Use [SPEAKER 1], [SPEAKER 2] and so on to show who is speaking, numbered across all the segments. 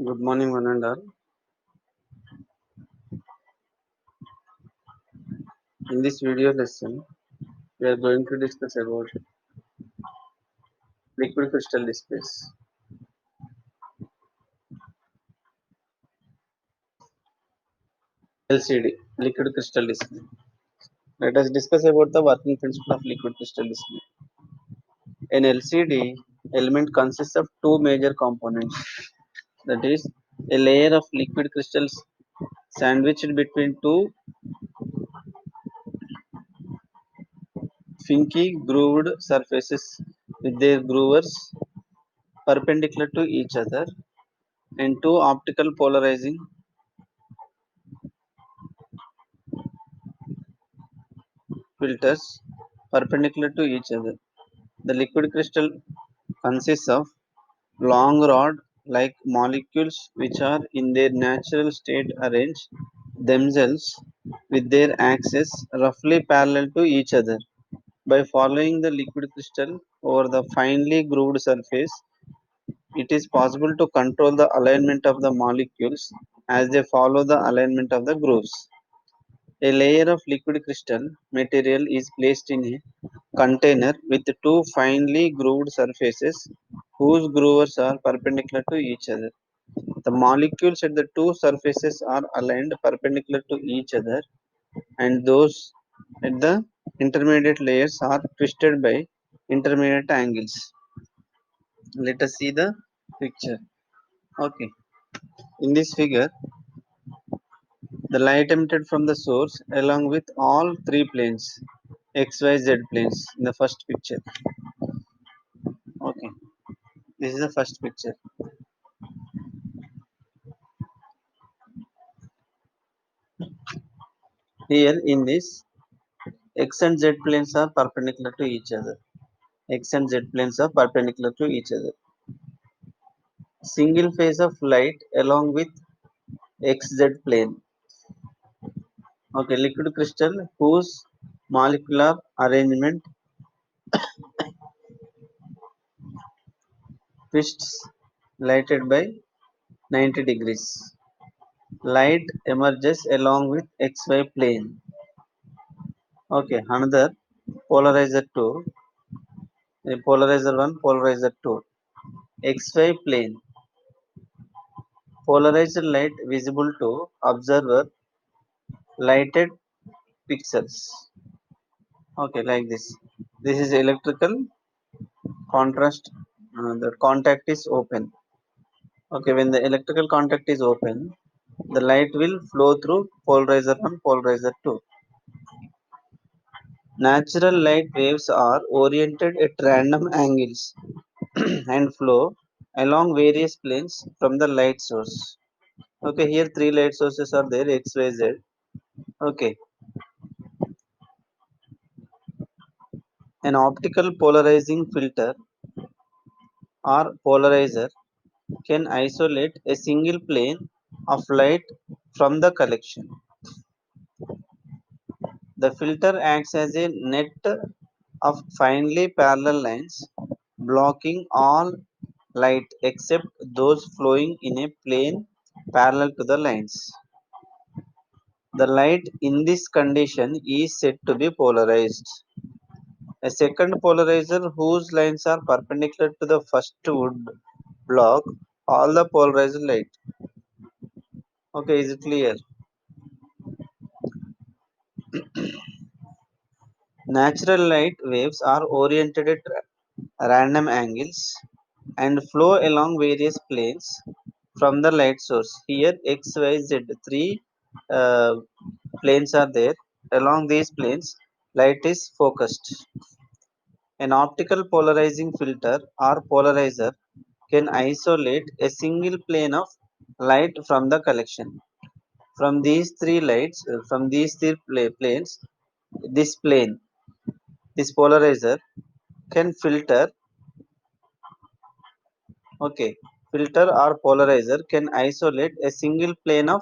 [SPEAKER 1] Good morning, one and all. In this video lesson, we are going to discuss about liquid crystal displays. LCD, liquid crystal display. Let us discuss about the working principle of liquid crystal display. An LCD element consists of two major components. That is, a layer of liquid crystals sandwiched between two finky grooved surfaces with their groovers perpendicular to each other, and two optical polarizing filters perpendicular to each other. The liquid crystal consists of long rod like molecules which are in their natural state arrange themselves with their axes roughly parallel to each other. By following the liquid crystal over the finely grooved surface, it is possible to control the alignment of the molecules as they follow the alignment of the grooves. A layer of liquid crystal material is placed in a container with two finely grooved surfaces whose grooves are perpendicular to each other. The molecules at the two surfaces are aligned perpendicular to each other, and those at the intermediate layers are twisted by intermediate angles. Let us see the picture. Okay. In this figure, the light emitted from the source along with all three planes, x, y, z planes in the first picture. Okay. This is the first picture. Here in this, x and z planes are perpendicular to each other. X and z planes are perpendicular to each other. Single phase of light along with xz plane. Okay, liquid crystal whose molecular arrangement twists lighted by 90 degrees. Light emerges along with xy plane. Okay, another polarizer 2, polarizer 1, polarizer 2. XY plane. Polarized light visible to observer lighted pixels. Okay, like this. This is electrical contrast. The contact is open. Okay, when the electrical contact is open, the light will flow through polarizer 1, polarizer 2. Natural light waves are oriented at random angles and flow along various planes from the light source. Okay, here three light sources are there, x, y, z. Okay, an optical polarizing filter or polarizer can isolate a single plane of light from the collection. The filter acts as a net of finely parallel lines, blocking all light except those flowing in a plane parallel to the lines. The light in this condition is said to be polarized. A second polarizer whose lines are perpendicular to the first would block all the polarized light. Okay, is it clear? Natural light waves are oriented at random angles and flow along various planes from the light source. Here x, y, z, three uh, planes are there. Along these planes, light is focused. An optical polarizing filter or polarizer can isolate a single plane of light from the collection. From these three lights, from these three planes, this plane, this polarizer can filter. Okay, filter or polarizer can isolate a single plane of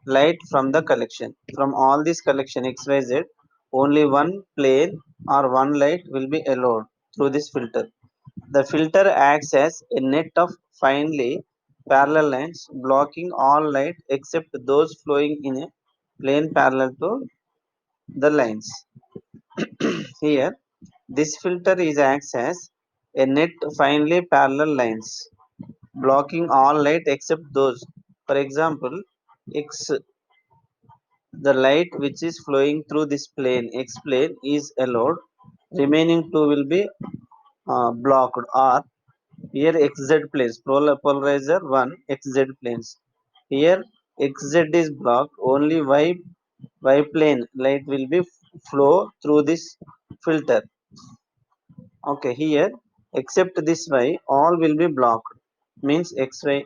[SPEAKER 1] light from the collection. From all this collection XYZ, only one plane or one light will be allowed through this filter. The filter acts as a net of finely parallel lines blocking all light except those flowing in a plane parallel to the lines. Here, this filter is acts as a net finely parallel lines blocking all light except those. For example, x the light which is flowing through this plane x plane is allowed. Remaining two will be blocked. Or here xz planes polarizer 1 xz planes. Here xz is blocked. Only y plane light will be flow through this filter. Okay, here except this y all will be blocked. Means xy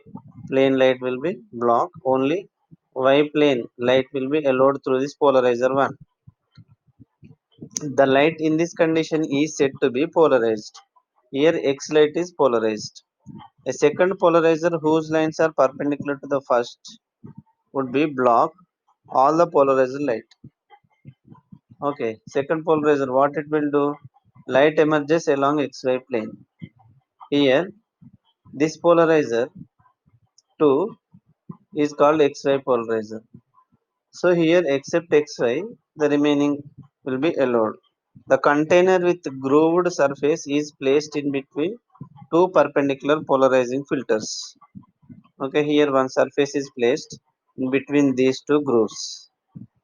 [SPEAKER 1] plane light will be blocked. Only y plane light will be allowed through this polarizer 1. The light in this condition is said to be polarized. Here X light is polarized. A second polarizer whose lines are perpendicular to the first would be block all the polarizer light. Okay, second polarizer, what it will do? Light emerges along XY plane. Here this polarizer 2 is called XY polarizer. So here except XY the remaining will be allowed. The container with grooved surface is placed in between two perpendicular polarizing filters. Okay, here one surface is placed in between these two grooves.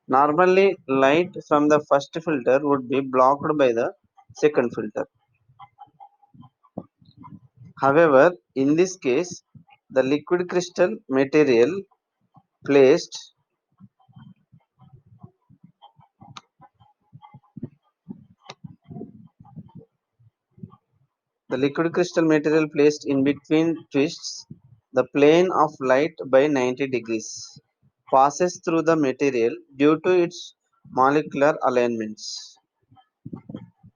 [SPEAKER 1] Normally, light from the first filter would be blocked by the second filter. However, in this case, the liquid crystal material placed the liquid crystal material placed in between twists the plane of light by 90 degrees, passes through the material due to its molecular alignments.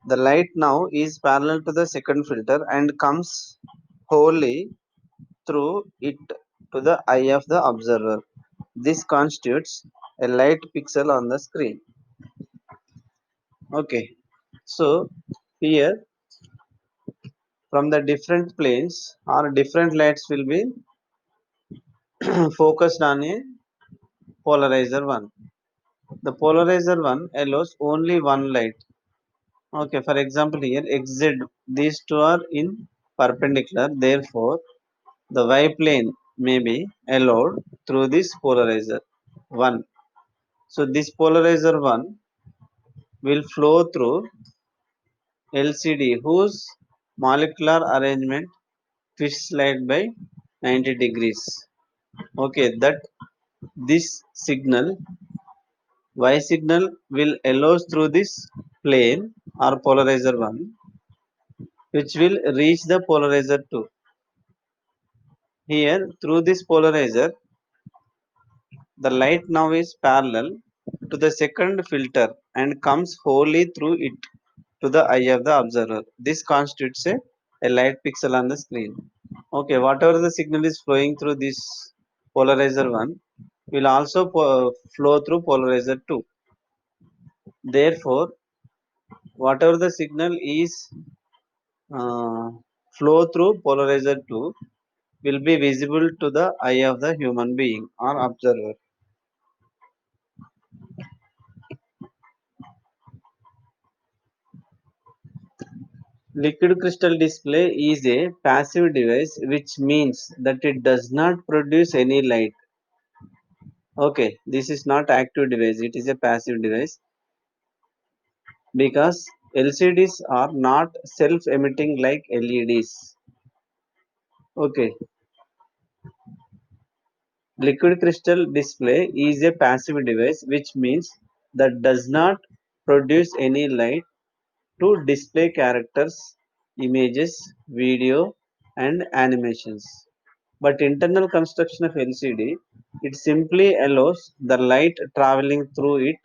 [SPEAKER 1] The light now is parallel to the second filter and comes wholly through it to the eye of the observer. This constitutes a light pixel on the screen. Okay, so here from the different planes or different lights will be focused on a polarizer 1. The polarizer 1 allows only one light. Okay, for example, here xz, these two are in perpendicular, therefore, the y plane may be allowed through this polarizer 1. So, this polarizer 1 will flow through LCD whose molecular arrangement twists light by 90 degrees. Okay, that this signal Y signal will allows through this plane or polarizer 1 which will reach the polarizer 2. Here through this polarizer the light now is parallel to the second filter and comes wholly through it to the eye of the observer. This constitutes a light pixel on the screen. Okay, whatever the signal is flowing through this polarizer 1 will also flow through polarizer 2. Therefore, whatever the signal is uh, flow through polarizer 2 will be visible to the eye of the human being or observer. Liquid crystal display is a passive device which means that it does not produce any light. Okay, this is not active device, it is a passive device because LCDs are not self emitting like LEDs. Okay, liquid crystal display is a passive device which means that does not produce any light to display characters, images, video, and animations. But internal construction of LCD, it simply allows the light traveling through it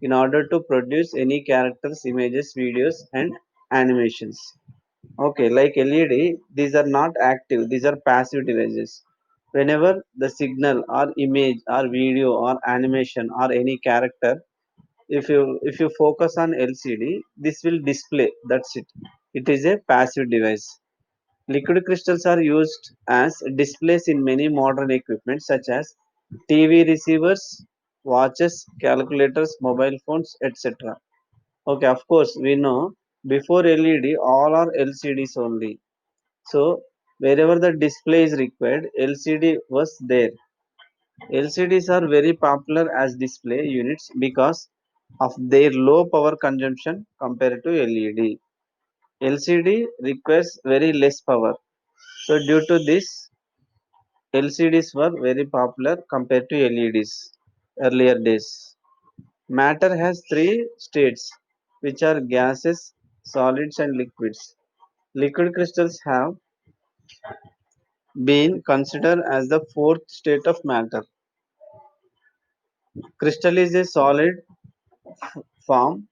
[SPEAKER 1] in order to produce any characters, images, videos, and animations. Okay, like LED, these are not active, these are passive devices. Whenever the signal or image or video or animation or any character, if you focus on LCD, this will display. That's it. It is a passive device. Liquid crystals are used as displays in many modern equipment such as TV receivers, watches, calculators, mobile phones, etc. Okay, of course, we know before LED all are LCDs only. So, wherever the display is required, LCD was there. LCDs are very popular as display units because of their low power consumption compared to LED. LCD requires very less power. So due to this, LCDs were very popular compared to LEDs earlier days. Matter has three states, which are gases, solids, and liquids. Liquid crystals have been considered as the fourth state of matter. Crystal is a solid form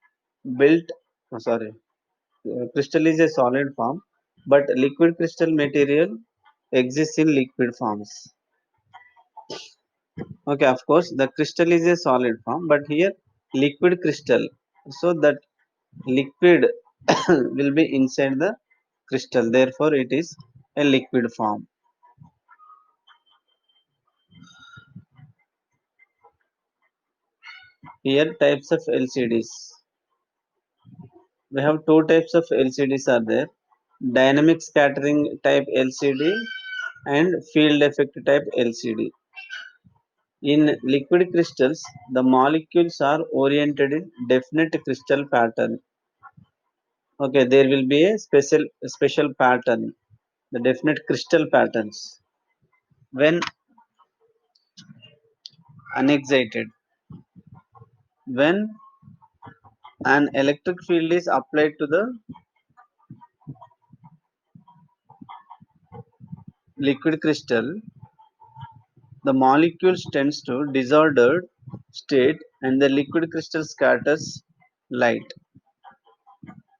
[SPEAKER 1] built, sorry, crystal is a solid form, but liquid crystal material exists in liquid forms. Okay, of course, the crystal is a solid form, but here liquid crystal. So that liquid will be inside the crystal. Therefore, it is a liquid form. Here, types of LCDs. We have two types of LCDs are there: dynamic scattering type LCD and field effect type LCD. In liquid crystals, the molecules are oriented in definite crystal pattern. Okay, there will be a special pattern, the definite crystal patterns. When unexcited, when an electric field is applied to the liquid crystal, the molecules tends to disordered state and the liquid crystal scatters light.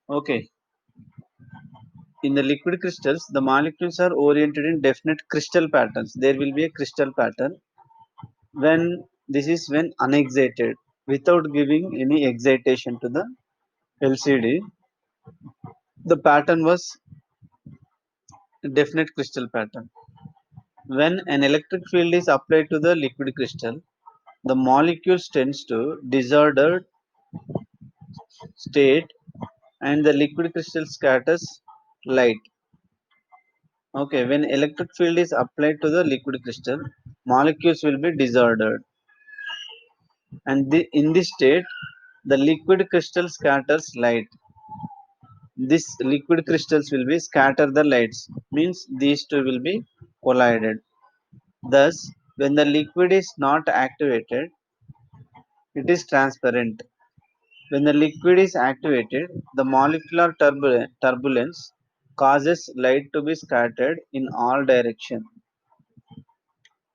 [SPEAKER 1] Okay, in the liquid crystals, the molecules are oriented in definite crystal patterns. There will be a crystal pattern when this is when unexcited without giving any excitation to the LCD. The pattern was a definite crystal pattern. When an electric field is applied to the liquid crystal, the molecules tends to disordered state and the liquid crystal scatters light. Okay, when electric field is applied to the liquid crystal, molecules will be disordered, and in this state, the liquid crystal scatters light. This liquid crystals will be scatter the lights, means these two will be collided. Thus, when the liquid is not activated, it is transparent. When the liquid is activated, the molecular turbulence causes light to be scattered in all directions.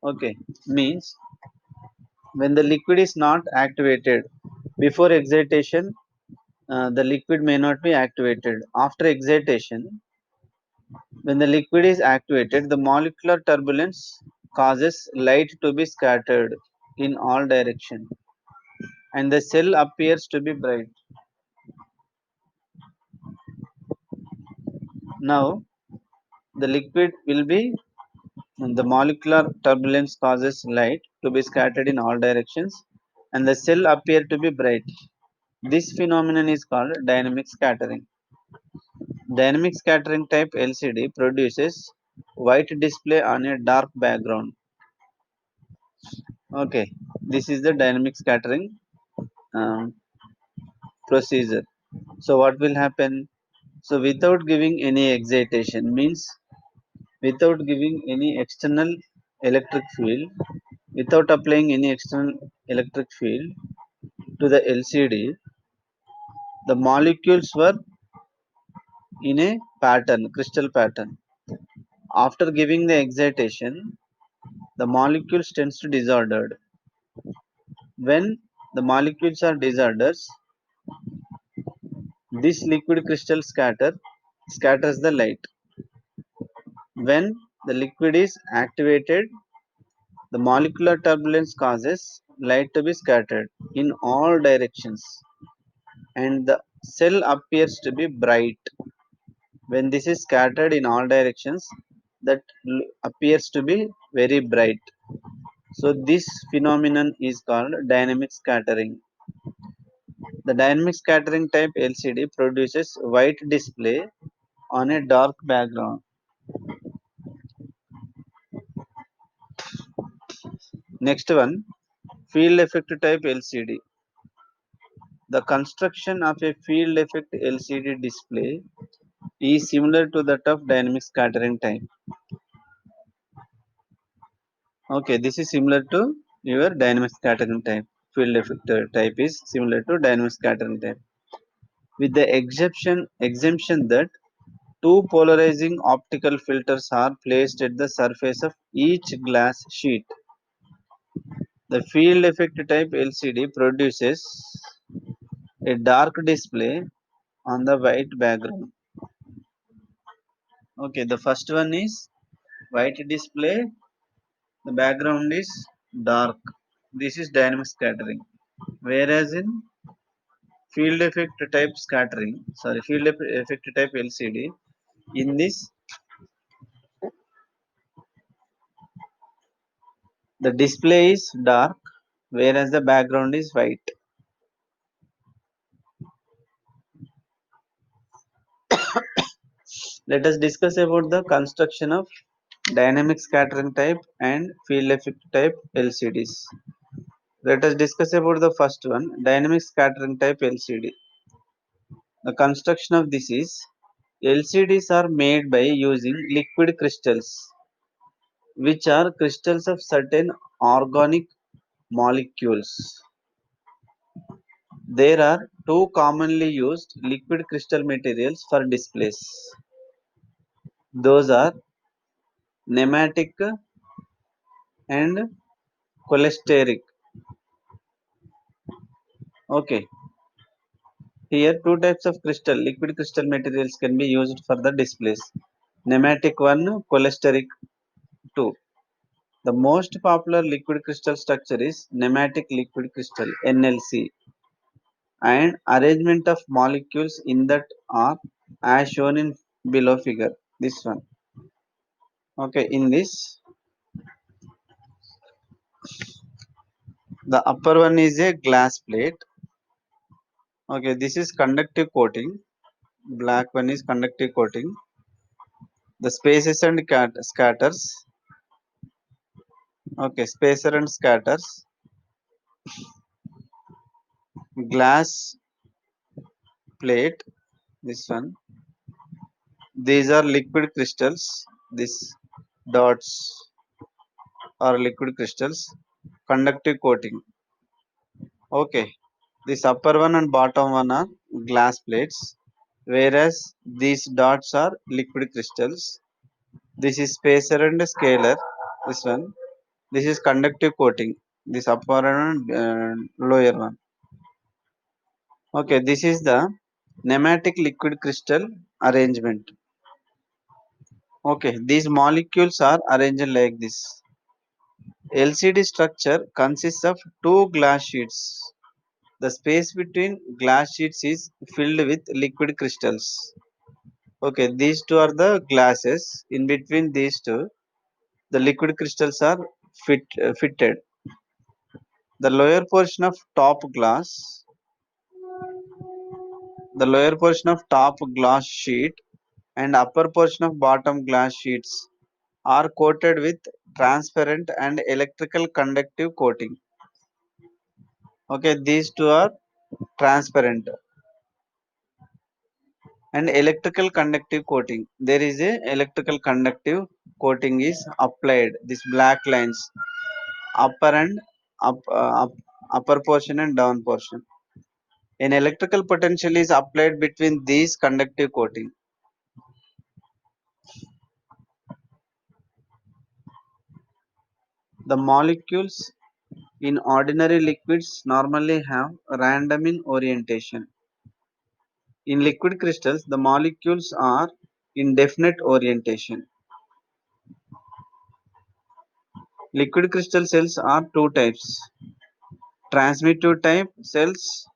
[SPEAKER 1] Okay, means when the liquid is not activated before excitation, the liquid may not be activated. After excitation, when the liquid is activated, the molecular turbulence causes light to be scattered in all directions and the cell appears to be bright. Now, the liquid will be the molecular turbulence causes light to be scattered in all directions and the cell appear to be bright. This phenomenon is called dynamic scattering. Dynamic scattering type LCD produces white display on a dark background. Okay, this is the dynamic scattering um, procedure. So what will happen? So without giving any excitation means without giving any external electric field, without applying any external electric field to the LCD, the molecules were in a pattern, crystal pattern. After giving the excitation, the molecules tends to disordered. When the molecules are disordered, this liquid crystal scatters the light. When the liquid is activated, the molecular turbulence causes light to be scattered in all directions and the cell appears to be bright. When this is scattered in all directions, that appears to be very bright. So this phenomenon is called dynamic scattering. The dynamic scattering type LCD produces white display on a dark background. Next one, field effect type LCD. The construction of a field effect LCD display is similar to that of dynamic scattering type. Okay, this is similar to your dynamic scattering type. Field effect type is similar to dynamic scattering type, with the exemption that two polarizing optical filters are placed at the surface of each glass sheet. The field effect type LCD produces a dark display on the white background. Okay, the first one is white display, the background is dark. This is dynamic scattering. Whereas in field effect type LCD, in this the display is dark, whereas the background is white. Let us discuss about the construction of dynamic scattering type and field effect type LCDs. Let us discuss about the first one, dynamic scattering type LCD. The construction of this is LCDs are made by using liquid crystals, which are crystals of certain organic molecules. There are two commonly used liquid crystal materials for displays. Those are nematic and cholesteric. Okay, here two types of liquid crystal materials can be used for the displays. Nematic one, cholesteric two. The most popular liquid crystal structure is nematic liquid crystal (NLC), and arrangement of molecules in that are as shown in below figure. This one. Okay, in this the upper one is a glass plate. Okay, this is conductive coating. Black one is conductive coating. The spaces and scatters. Okay, spacer and scatters. Glass plate. This one. These are liquid crystals. These dots are liquid crystals. Conductive coating. Okay, this upper one and bottom one are glass plates, whereas these dots are liquid crystals. This is spacer and scalar. This one. This is conductive coating. This upper and lower one. Okay, this is the nematic liquid crystal arrangement. Okay, these molecules are arranged like this. LCD structure consists of two glass sheets. The space between glass sheets is filled with liquid crystals. Okay, these two are the glasses. In between these two, the liquid crystals are fitted. The lower portion of the lower portion of top glass sheet and upper portion of bottom glass sheets are coated with transparent and electrical conductive coating. Okay, these two are transparent and electrical conductive coating. There is a electrical conductive coating is applied. These black lines, upper and up, upper portion and down portion. An electrical potential is applied between these conductive coating. The molecules in ordinary liquids normally have random in orientation. In liquid crystals, the molecules are in definite orientation. Liquid crystal cells are two types: transmittive type cells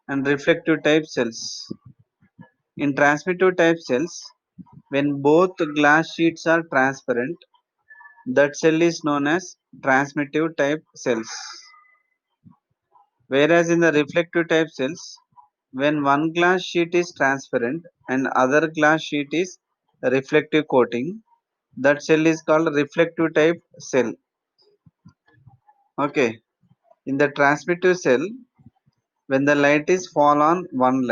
[SPEAKER 1] and reflective type cells. In transmittive type cells, When both glass sheets are transparent, that cell is known as transmittive type cells. Whereas in the reflective type cells, when one glass sheet is transparent and other glass sheet is reflective coating, that cell is called reflective type cell. Okay. In the transmittive cell, when the light is fall on one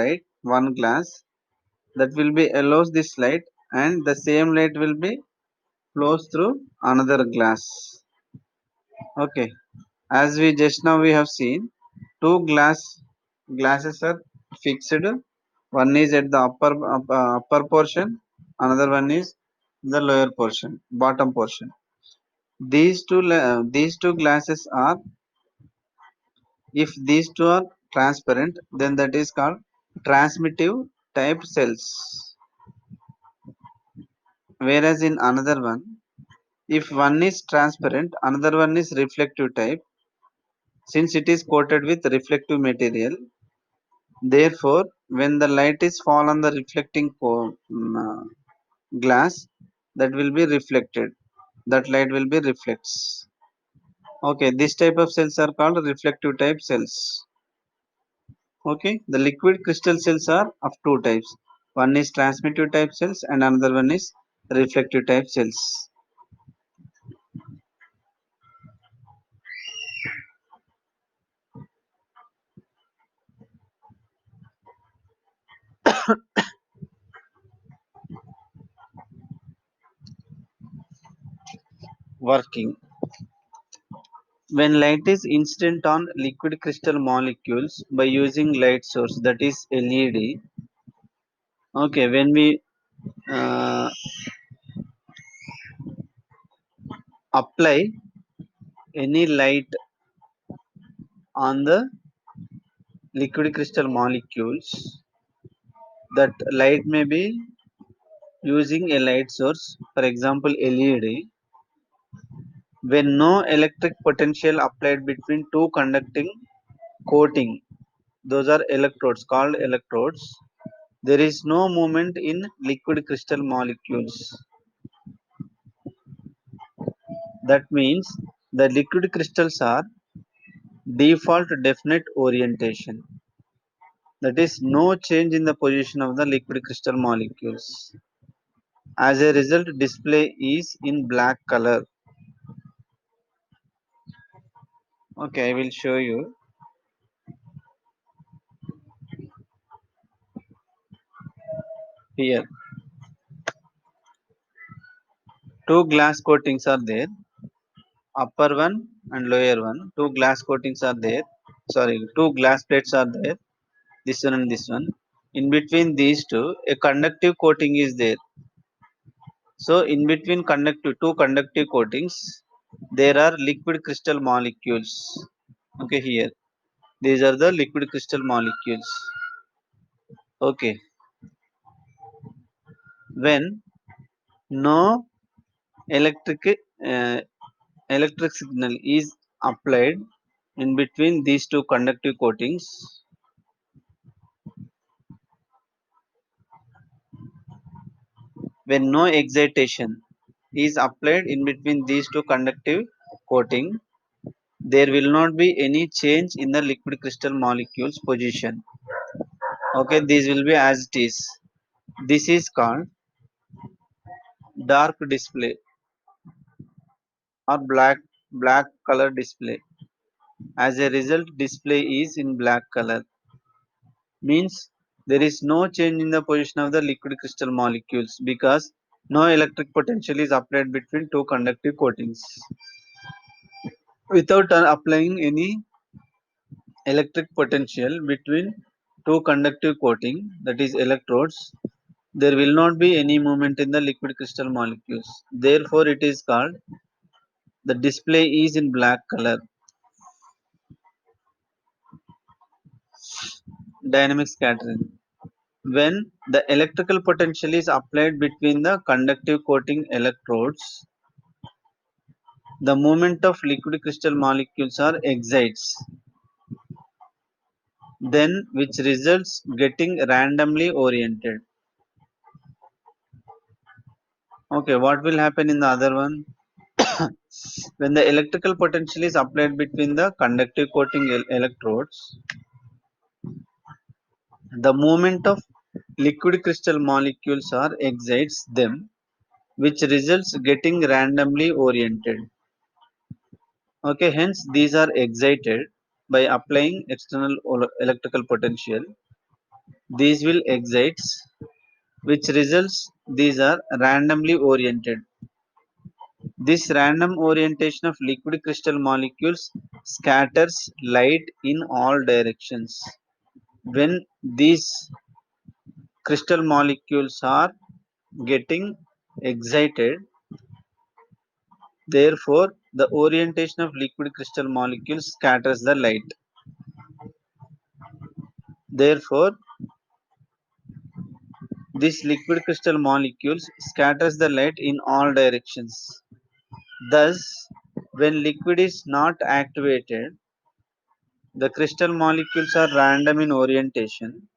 [SPEAKER 1] glass, that will be allows this light and the same light will be flows through another glass. Okay. As we just now we have seen, two glasses are fixed. One is at the upper portion, another one is the lower portion, bottom portion. These two glasses are, if these two are transparent, then that is called transmittive type cells. Whereas in another one, if one is transparent, another one is reflective type. Since it is coated with reflective material, therefore, when the light is fall on the glass, that will be reflected. That light will be reflects. Okay, this type of cells are called reflective type cells. Okay, the liquid crystal cells are of two types. One is transmittive type cells and another one is reflective type cells. Working. When light is incident on liquid crystal molecules by using light source, that is LED. Okay, when we uh, apply any light on the liquid crystal molecules, that light may be using a light source, for example LED. When no electric potential applied between two conducting coating, those are electrodes called electrodes, there is no movement in liquid crystal molecules. That means the liquid crystals are default definite orientation. That is no change in the position of the liquid crystal molecules. As a result, display is in black color. Okay, I will show you here. Two glass coatings are there, upper one and lower one. Two glass coatings are there. Sorry, two glass plates are there. This one and this one. In between these two, a conductive coating is there. So in between two conductive coatings, there are liquid crystal molecules. Okay, here these are the liquid crystal molecules. Okay, when no electric uh, electric signal is applied in between these two conductive coatings, when no excitation is applied in between these two conductive coating, there will not be any change in the liquid crystal molecules position. Okay, these will be as it is. This is called dark display or black color display. As a result, display is in black color. Means there is no change in the position of the liquid crystal molecules because no electric potential is applied between two conductive coatings. Without applying any electric potential between two conductive coating, that is electrodes, there will not be any movement in the liquid crystal molecules. Therefore, it is called the display is in black color. Dynamic scattering. When the electrical potential is applied between the conductive coating electrodes, the movement of liquid crystal molecules are excites, then which results getting randomly oriented. Okay, what will happen in the other one? When the electrical potential is applied between the conductive coating electrodes, the movement of liquid crystal molecules or excites them, which results getting randomly oriented. Okay, hence these are excited by applying external electrical potential. These will excites, which results these are randomly oriented. This random orientation of liquid crystal molecules scatters light in all directions. When these crystal molecules are getting excited, therefore the orientation of liquid crystal molecules scatters the light. Therefore, this liquid crystal molecules scatters the light in all directions. Thus, when liquid is not activated, the crystal molecules are random in orientation,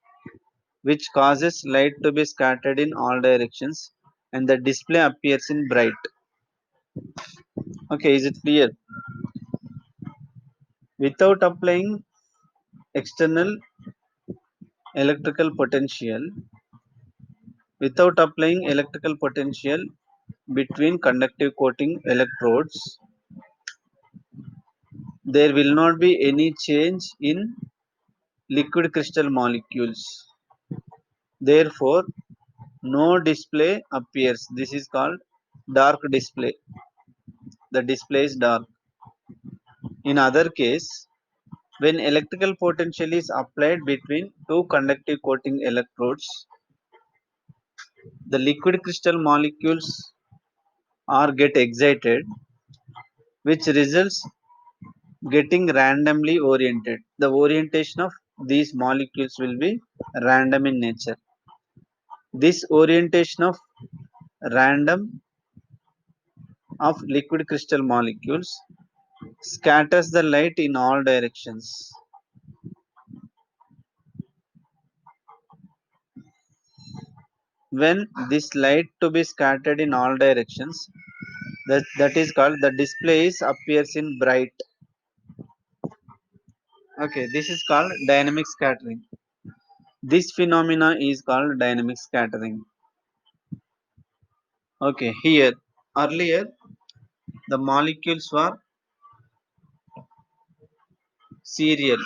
[SPEAKER 1] which causes light to be scattered in all directions and the display appears in bright. Okay, is it clear? Without applying external electrical potential, without applying electrical potential between conductive coating electrodes, there will not be any change in liquid crystal molecules. Therefore, no display appears. This is called dark display. The display is dark. In other case, when electrical potential is applied between two conductive coating electrodes, the liquid crystal molecules are get excited, which results getting randomly oriented. The orientation of these molecules will be random in nature. This orientation of random of liquid crystal molecules scatters the light in all directions. When this light to be scattered in all directions, that is called the displays appears in bright. Okay, this is called dynamic scattering. This phenomena is called dynamic scattering. Okay, here earlier the molecules were serial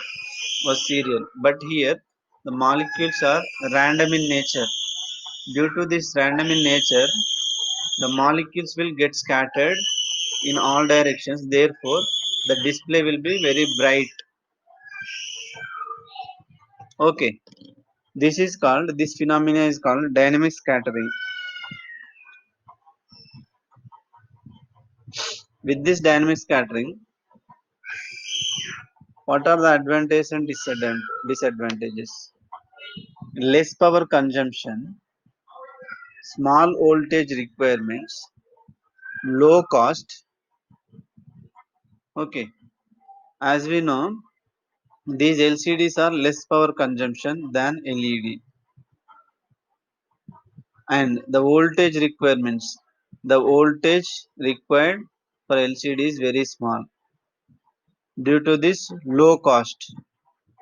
[SPEAKER 1] serial, but here the molecules are random in nature. Due to this random in nature, the molecules will get scattered in all directions. Therefore, the display will be very bright. Okay, this phenomena is called dynamic scattering. With this dynamic scattering, what are the advantages and disadvantages? Less power consumption, small voltage requirements, low cost. Okay, as we know, these LCDs are less power consumption than LED, and the voltage requirements. The voltage required for LCD is very small. Due to this low cost,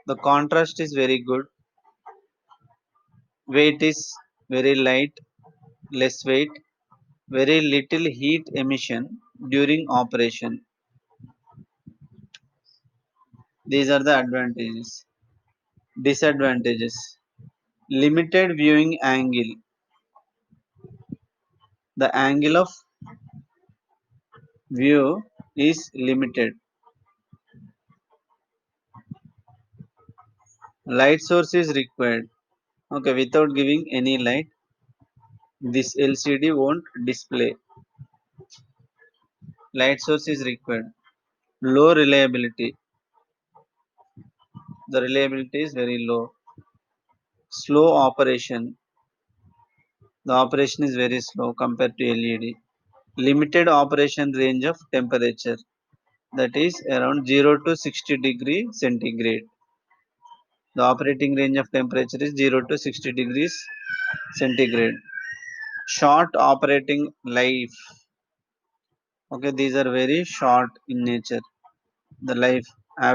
[SPEAKER 1] the contrast is very good. Weight is very light, less weight, very little heat emission during operation. These are the advantages. Disadvantages: limited viewing angle. The angle of view is limited. Light source is required. Okay, without giving any light, this LCD won't display. Light source is required. Low reliability. The reliability is very low. Slow operation. The operation is very slow compared to LED. Limited operation range of temperature, that is around 0 to 60 degree centigrade. The operating range of temperature is 0 to 60 degrees centigrade. Short operating life. Okay, these are very short in nature. The life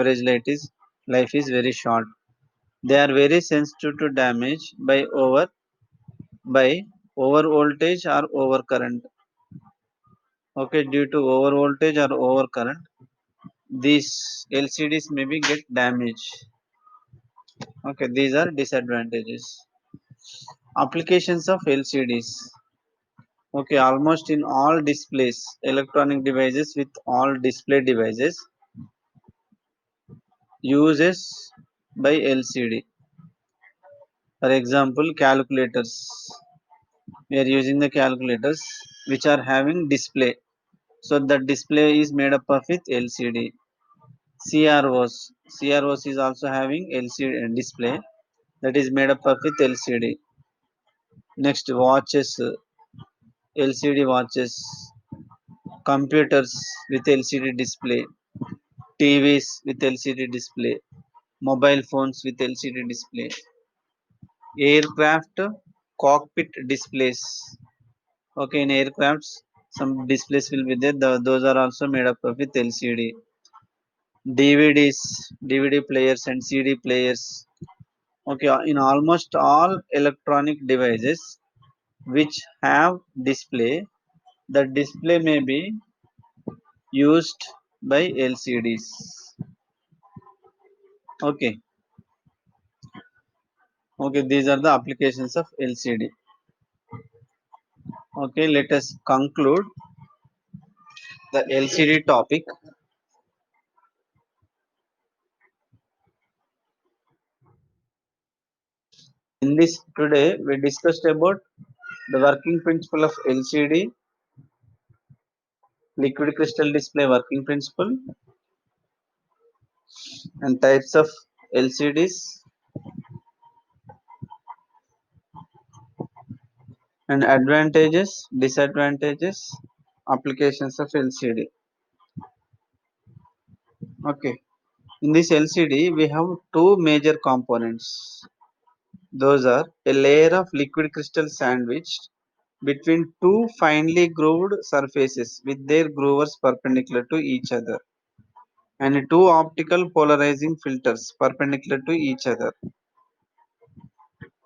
[SPEAKER 1] is very short. They are very sensitive to damage by over voltage or over current. Okay, due to over voltage or over current, these LCDs maybe get damaged. Okay, these are disadvantages. Applications of LCDs. Okay, almost in all displays, electronic devices with all display devices uses by LCD. For example, calculators. We are using the calculators which are having display. So the display is made up of with LCD. CROs. CROs is also having LCD display that is made up of with LCD. Next, watches, LCD watches, computers with LCD display, TVs with LCD display, mobile phones with LCD display, aircraft cockpit displays. Okay, in aircrafts, some displays will be there. Those are also made up of with LCD. DVDs, DVD players, and CD players. Okay, in almost all electronic devices which have display, the display may be used by LCDs. Okay, okay, these are the applications of LCD. Okay, let us conclude the LCD topic. In this today, we discussed about the working principle of LCD, liquid crystal display working principle, and types of LCDs, and advantages, disadvantages, applications of LCD. Okay, in this LCD, we have two major components. Those are a layer of liquid crystal sandwiched between two finely grooved surfaces with their groovers perpendicular to each other, and two optical polarizing filters perpendicular to each other.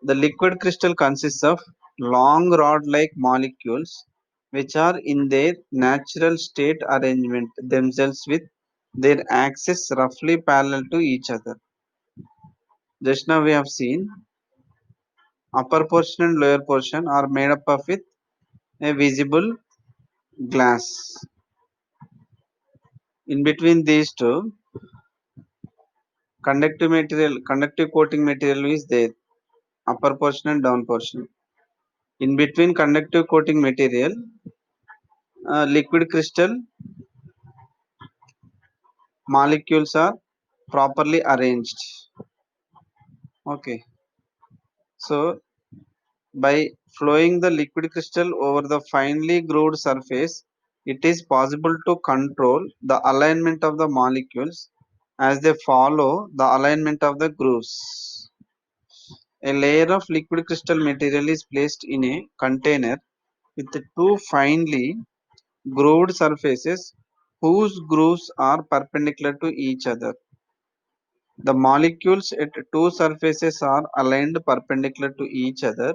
[SPEAKER 1] The liquid crystal consists of long rod-like molecules which are in their natural state arrangement themselves with their axes roughly parallel to each other. Just now we have seen upper portion and lower portion are made up of with a visible glass. In between these two, conductive coating material is there, upper portion and down portion. In between conductive coating material, liquid crystal molecules are properly arranged. Okay, so by flowing the liquid crystal over the finely grooved surface, it is possible to control the alignment of the molecules as they follow the alignment of the grooves. A layer of liquid crystal material is placed in a container with two finely grooved surfaces whose grooves are perpendicular to each other. The molecules at two surfaces are aligned perpendicular to each other,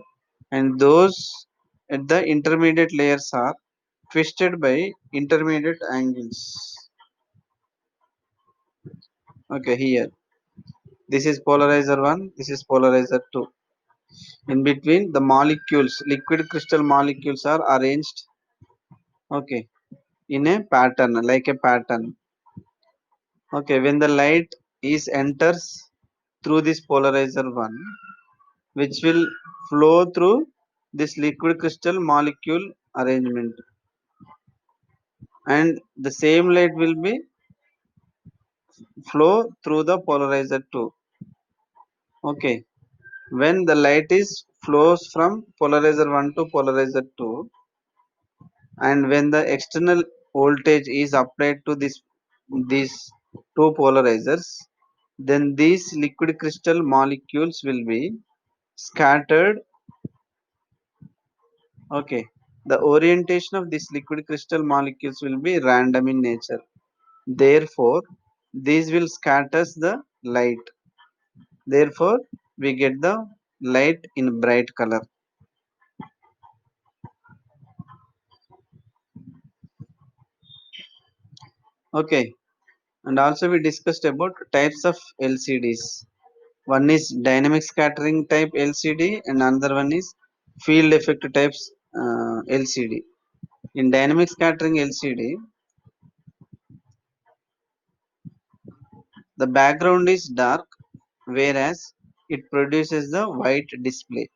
[SPEAKER 1] and those at the intermediate layers are twisted by intermediate angles. Okay, here this is polarizer 1, this is polarizer 2. In between, the molecules, liquid crystal molecules are arranged, okay, in a pattern, like a pattern. Okay, when the light is enters through this polarizer 1, which will flow through this liquid crystal molecule arrangement, and the same light will be flow through the polarizer 2. Okay, when the light is flows from polarizer 1 to polarizer 2, and when the external voltage is applied to these two polarizers, then these liquid crystal molecules will be scattered Okay. The orientation of these liquid crystal molecules will be random in nature. Therefore, these will scatters the light. Therefore, we get the light in bright color. Okay. And also we discussed about types of LCDs. One is dynamic scattering type LCD and another one is field effect types LCD. In dynamic scattering LCD, the background is dark whereas it produces the white display.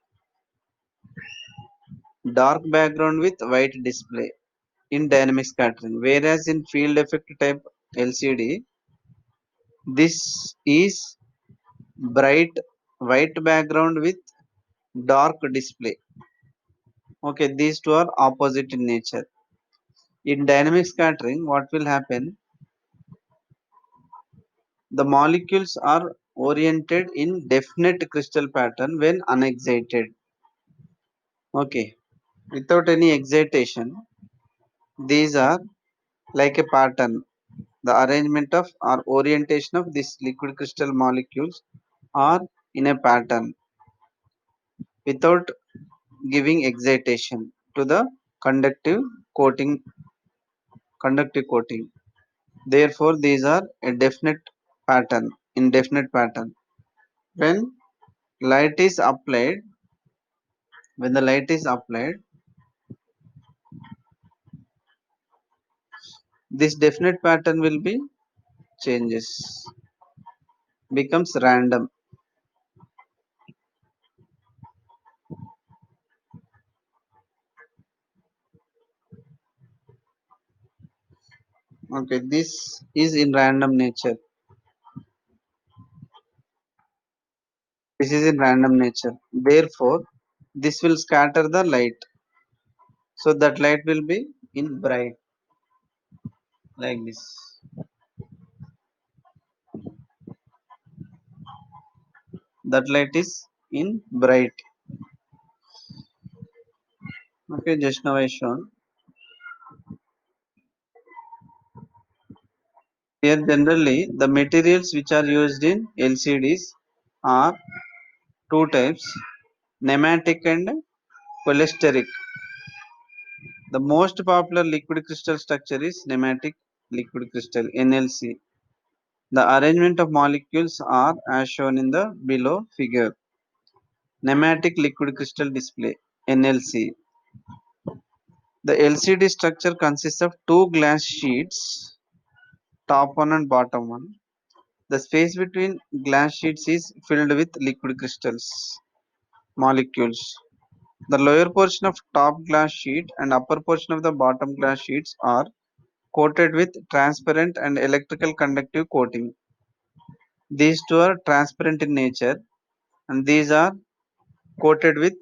[SPEAKER 1] Dark background with white display in dynamic scattering. Whereas in field effect type LCD, this is bright white background with dark display. Okay, these two are opposite in nature. In dynamic scattering, what will happen? The molecules are oriented in definite crystal pattern when unexcited. Okay, without any excitation, these are like a pattern. The arrangement of or orientation of these liquid crystal molecules are in a pattern without giving excitation to the conductive coating conductive coating. Therefore, these are a definite pattern, indefinite pattern. When light is applied, when the light is applied, this definite pattern will be changes, becomes random. Okay, this is in random nature. This is in random nature. Therefore, this will scatter the light. So that light will be in bright like this. That light is in bright. Okay, just now I shown. Here generally the materials which are used in LCDs are two types, nematic and polysteric. The most popular liquid crystal structure is nematic liquid crystal NLC. The arrangement of molecules are as shown in the below figure. Nematic liquid crystal display NLC. The LCD structure consists of two glass sheets, top one and bottom one. The space between glass sheets is filled with liquid crystals molecules. The lower portion of top glass sheet and upper portion of the bottom glass sheets are coated with transparent and electrical conductive coating. These two are transparent in nature and these are coated with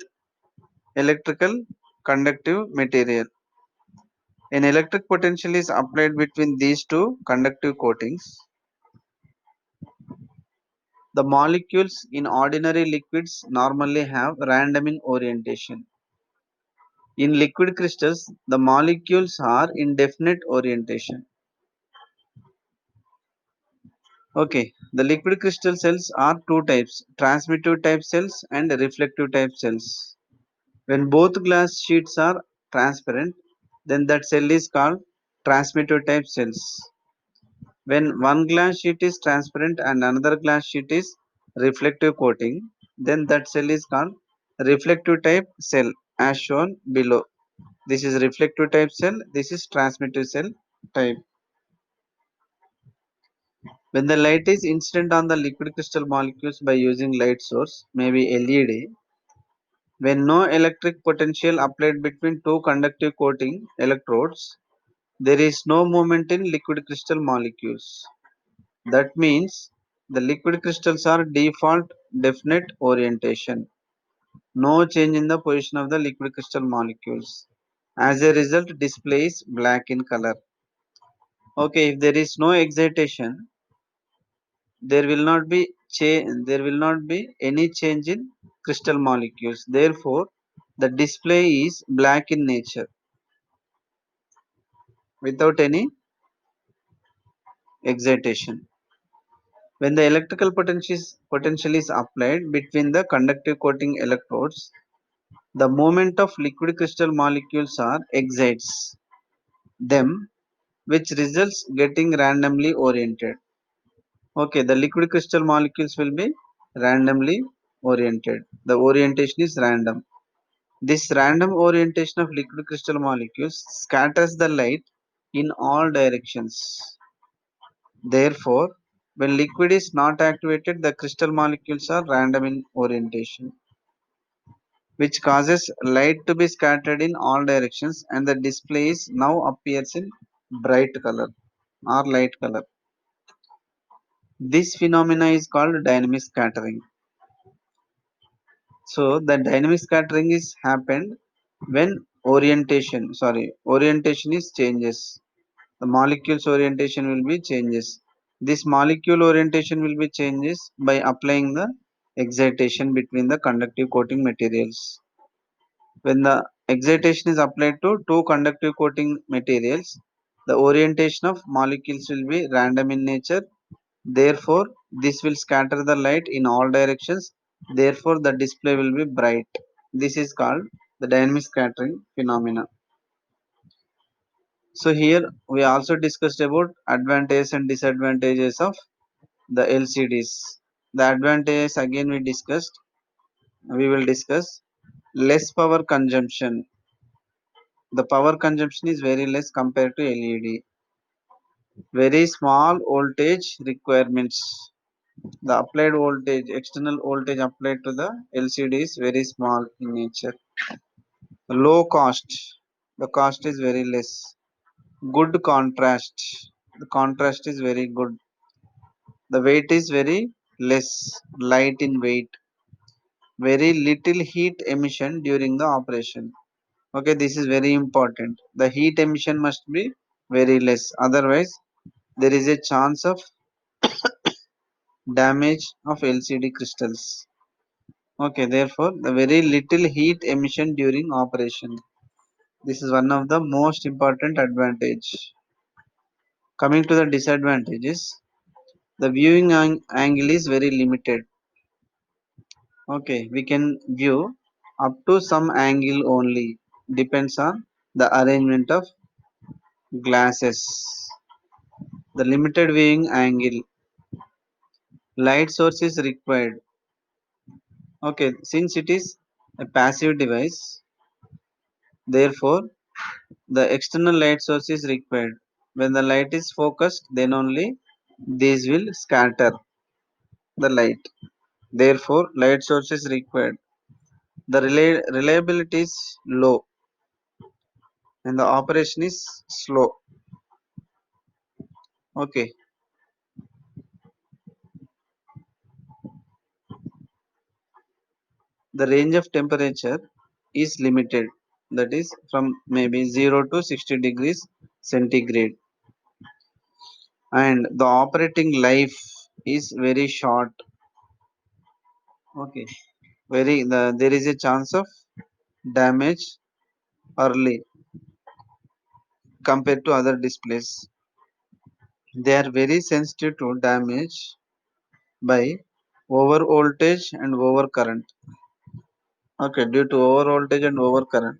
[SPEAKER 1] electrical conductive material. An electric potential is applied between these two conductive coatings. The molecules in ordinary liquids normally have random in orientation. In liquid crystals, the molecules are in definite orientation. Okay, the liquid crystal cells are two types, transmittive type cells and reflective type cells. When both glass sheets are transparent, then that cell is called transmittive type cells. When one glass sheet is transparent and another glass sheet is reflective coating, then that cell is called reflective type cell as shown below. This is reflective type cell, this is transmittive cell type. When the light is incident on the liquid crystal molecules by using light source, maybe LED, when no electric potential applied between two conductive coating electrodes, there is no movement in liquid crystal molecules. That means the liquid crystals are default definite orientation. No change in the position of the liquid crystal molecules. As a result, display is black in color. Okay, if there is no excitation, there will not be any change in crystal molecules. Therefore, The display is black in nature without any excitation. When the electrical potential is applied between the conductive coating electrodes, the movement of liquid crystal molecules are excites them, which results getting randomly oriented. Okay, the liquid crystal molecules will be randomly oriented. The orientation is random. This random orientation of liquid crystal molecules scatters the light in all directions. Therefore, when liquid is not activated, the crystal molecules are random in orientation, which causes light to be scattered in all directions, and the display is now appears in bright color or light color. This phenomena is called dynamic scattering. So the dynamic scattering is happened when orientation is changes. The molecule's orientation will be changes. This molecule orientation will be changes by applying the excitation between the conductive coating materials. When the excitation is applied to two conductive coating materials, the orientation of molecules will be random in nature. Therefore, this will scatter the light in all directions. Therefore, the display will be bright. This is called the dynamic scattering phenomena. So here we also discussed about advantages and disadvantages of the LCDs. The advantages again we will discuss less power consumption. The power consumption is very less compared to LED. Very small voltage requirements. The applied voltage, external voltage applied to the LCD is very small in nature. Low cost. The cost is very less. Good contrast. The contrast is very good. The weight is very less, light in weight. Very little heat emission during the operation. Okay, this is very important. The heat emission must be very less. Otherwise, there is a chance of damage of LCD crystals. Okay, therefore, the very little heat emission during operation. This is one of the most important advantage. Coming to the disadvantages, the viewing angle is very limited. Okay, we can view up to some angle only. Depends on the arrangement of glasses. The limited viewing angle. Light source is required. Okay, since it is a passive device, therefore the external light source is required. When the light is focused, then only these will scatter the light. Therefore, light source is required. The reliability is low and the operation is slow. Okay, the range of temperature is limited. That is from maybe 0 to 60 degrees centigrade, and the operating life is very short. Okay, there is a chance of damage early compared to other displays. They are very sensitive to damage by over voltage and over current. Okay, due to over voltage and over current,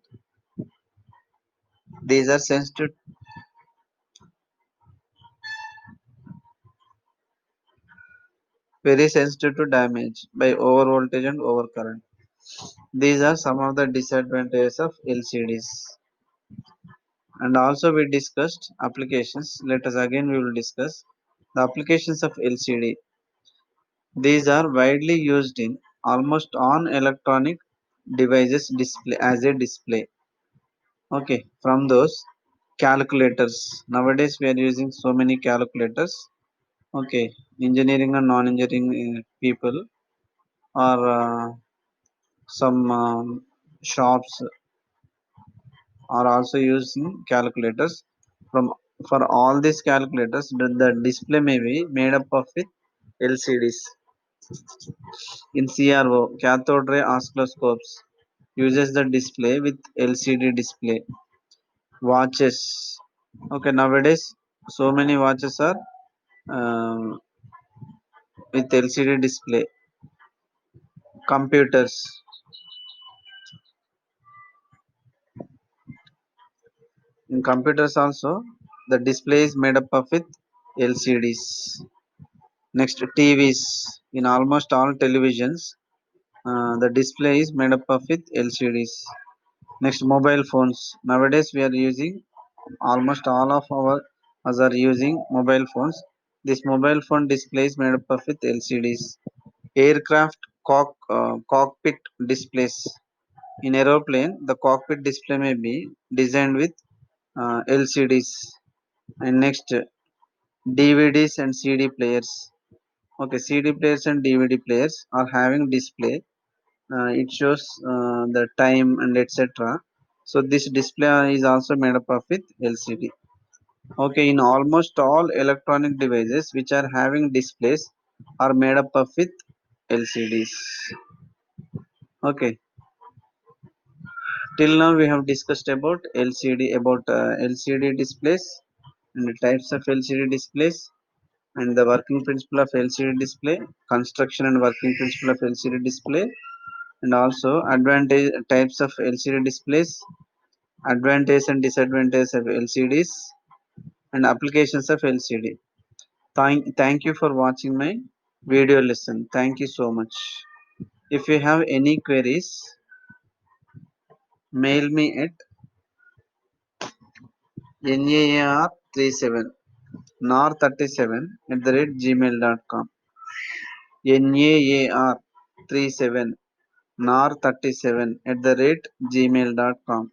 [SPEAKER 1] these are very sensitive to damage by over voltage and over current. These are some of the disadvantages of LCDs. And also we discussed applications. Let us again we will discuss the applications of LCD. These are widely used in almost all electronic devices display as a display. Okay, from those calculators. Nowadays we are using so many calculators. Okay, engineering and non-engineering people or some shops are also using calculators. From for all these calculators, the display may be made up of with LCDs in CRO, cathode ray oscilloscopes. uses the display with LCD display. Watches. Okay, nowadays so many watches are um, with LCD display. Computers. In computers also, the display is made up of with LCDs. Next, TVs. In almost all televisions, the display is made up of with LCDs. Next, mobile phones. Nowadays, we are using almost all of our us are using mobile phones. This mobile phone display is made up of with LCDs. Aircraft cockpit displays. In aeroplane, the cockpit display may be designed with LCDs. And next, DVDs and CD players. Okay, CD players and DVD players are having display. It shows the time and etc. So this display is also made up of with LCD. Okay, in almost all electronic devices which are having displays are made up of with LCDs. Okay, till now we have discussed about LCD displays and the types of LCD displays and the working principle of LCD display, construction and working principle of LCD display, and also advantage types of LCD displays, advantage and disadvantage of LCDs, and applications of LCD. Thank you for watching my video lesson. Thank you so much. If you have any queries, mail me at NAR37 NAR37 @gmail.com. NAR37 NAR37 @gmail.com.